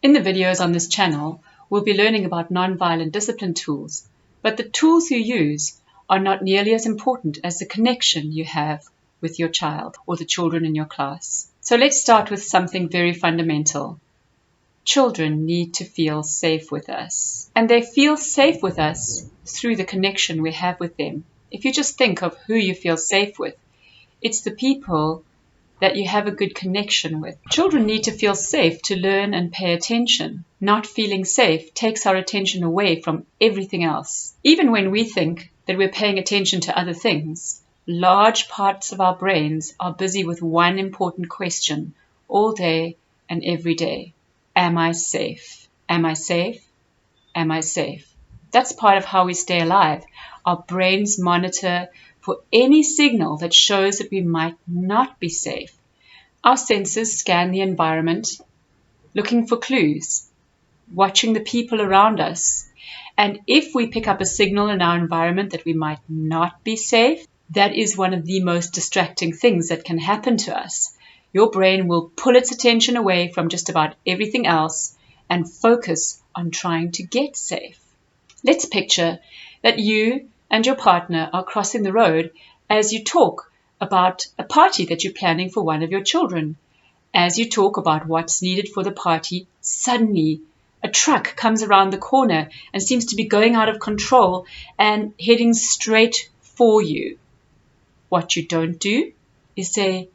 In the videos on this channel, we'll be learning about nonviolent discipline tools, but the tools you use are not nearly as important as the connection you have with your child or the children in your class. So let's start with something very fundamental. Children need to feel safe with us, and they feel safe with us through the connection we have with them. If you just think of who you feel safe with, it's the people that you have a good connection with. Children need to feel safe to learn and pay attention. Not feeling safe takes our attention away from everything else. Even when we think that we're paying attention to other things, large parts of our brains are busy with one important question all day and every day. Am I safe? Am I safe? Am I safe? That's part of how we stay alive. Our brains monitor for any signal that shows that we might not be safe. Our senses scan the environment, looking for clues, watching the people around us. And if we pick up a signal in our environment that we might not be safe, that is one of the most distracting things that can happen to us. Your brain will pull its attention away from just about everything else and focus on trying to get safe. Let's picture that you and your partner are crossing the road as you talk about a party that you're planning for one of your children. As you talk about what's needed for the party, suddenly a truck comes around the corner and seems to be going out of control and heading straight for you. What you don't do is say,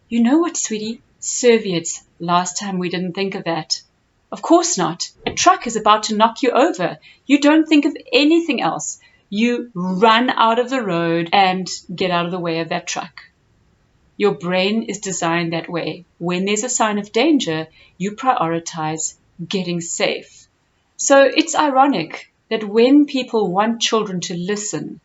"You know what, sweetie? Serviettes. Last time we didn't think of that." Of course not. A truck is about to knock you over. You don't think of anything else. You run out of the road and get out of the way of that truck. Your brain is designed that way. When there's a sign of danger, you prioritize getting safe. So it's ironic that when people want children to listen,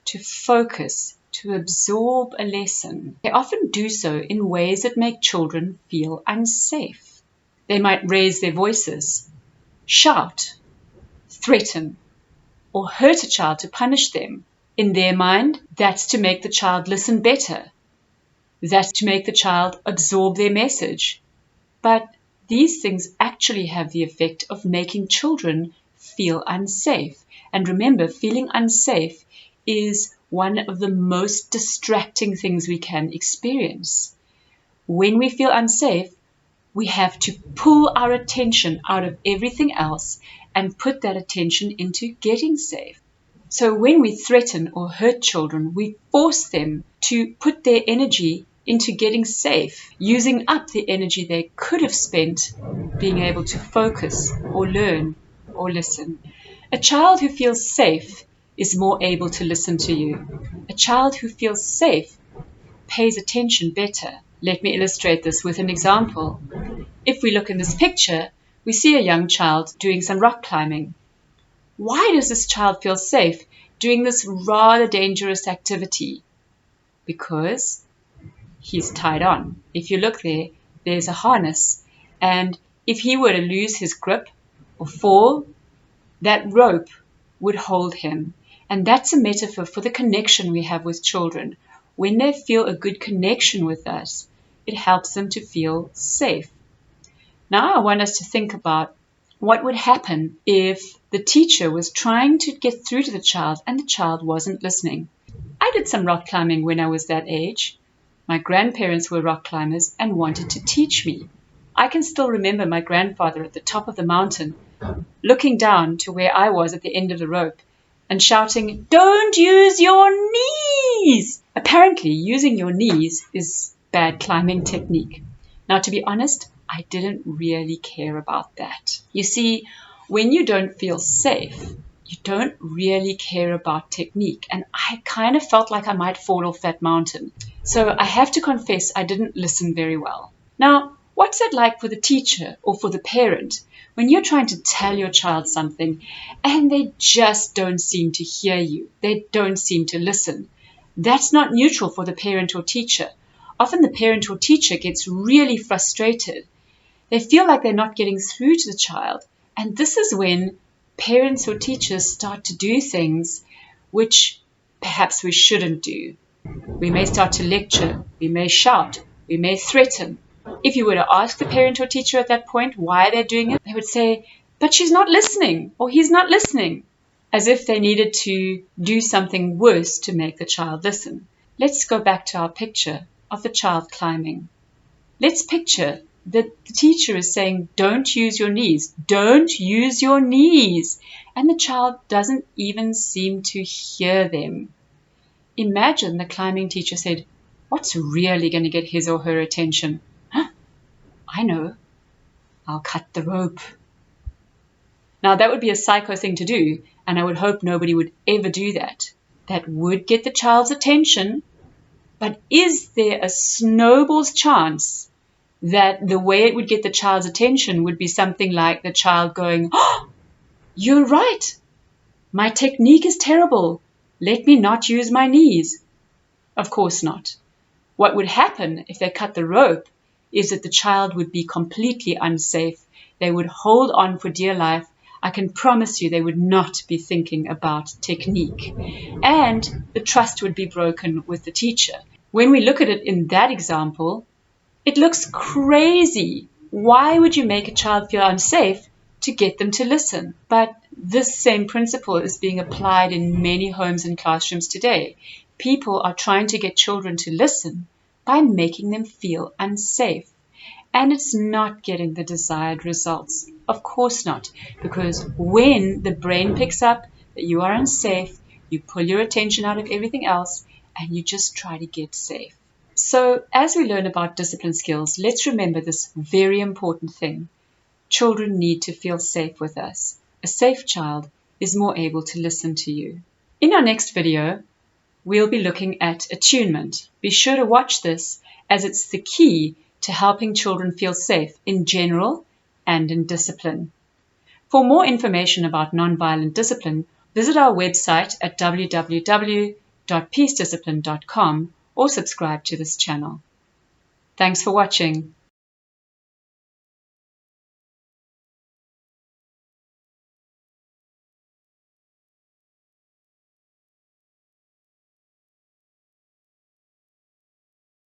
to focus, to absorb a lesson, they often do so in ways that make children feel unsafe. They might raise their voices, shout, threaten, or hurt a child to punish them. In their mind, that's to make the child listen better. That's to make the child absorb their message. But these things actually have the effect of making children feel unsafe. And remember, feeling unsafe is one of the most distracting things we can experience. When we feel unsafe, we have to pull our attention out of everything else and put that attention into getting safe. So when we threaten or hurt children, we force them to put their energy into getting safe, using up the energy they could have spent being able to focus or learn or listen. A child who feels safe is more able to listen to you. A child who feels safe pays attention better. Let me illustrate this with an example. If we look in this picture, we see a young child doing some rock climbing. Why does this child feel safe doing this rather dangerous activity? Because he's tied on. If you look there, there's a harness. And if he were to lose his grip or fall, that rope would hold him. And that's a metaphor for the connection we have with children. When they feel a good connection with us, it helps them to feel safe. Now I want us to think about what would happen if the teacher was trying to get through to the child and the child wasn't listening. I did some rock climbing when I was that age. My grandparents were rock climbers and wanted to teach me. I can still remember my grandfather at the top of the mountain, looking down to where I was at the end of the rope and shouting, "Don't use your knees!" Apparently, using your knees is bad climbing technique. Now, to be honest, I didn't really care about that. You see, when you don't feel safe, you don't really care about technique. And I kind of felt like I might fall off that mountain. So I have to confess I didn't listen very well. Now, what's it like for the teacher or for the parent when you're trying to tell your child something and they just don't seem to hear you? They don't seem to listen. That's not neutral for the parent or teacher. Often the parent or teacher gets really frustrated. They feel like they're not getting through to the child. And this is when parents or teachers start to do things which perhaps we shouldn't do. We may start to lecture, we may shout, we may threaten, If you were to ask the parent or teacher at that point why they're doing it, they would say, but she's not listening, or he's not listening, as if they needed to do something worse to make the child listen. Let's go back to our picture of the child climbing. Let's picture that the teacher is saying, don't use your knees, don't use your knees, and the child doesn't even seem to hear them. Imagine the climbing teacher said, what's really going to get his or her attention? I know, I'll cut the rope. Now that would be a psycho thing to do, and I would hope nobody would ever do that. That would get the child's attention, but is there a snowball's chance that the way it would get the child's attention would be something like the child going, oh, you're right, my technique is terrible, let me not use my knees? Of course not. What would happen if they cut the rope is that the child would be completely unsafe. They would hold on for dear life. I can promise you they would not be thinking about technique. And the trust would be broken with the teacher. When we look at it in that example, it looks crazy. Why would you make a child feel unsafe to get them to listen? But this same principle is being applied in many homes and classrooms today. People are trying to get children to listen by making them feel unsafe. And it's not getting the desired results. Of course not. Because when the brain picks up that you are unsafe, you pull your attention out of everything else and you just try to get safe. So as we learn about discipline skills, let's remember this very important thing. Children need to feel safe with us. A safe child is more able to listen to you. In our next video, we'll be looking at attunement. Be sure to watch this as it's the key to helping children feel safe in general and in discipline. For more information about nonviolent discipline, visit our website at www.peacediscipline.com or subscribe to this channel. Thanks for watching.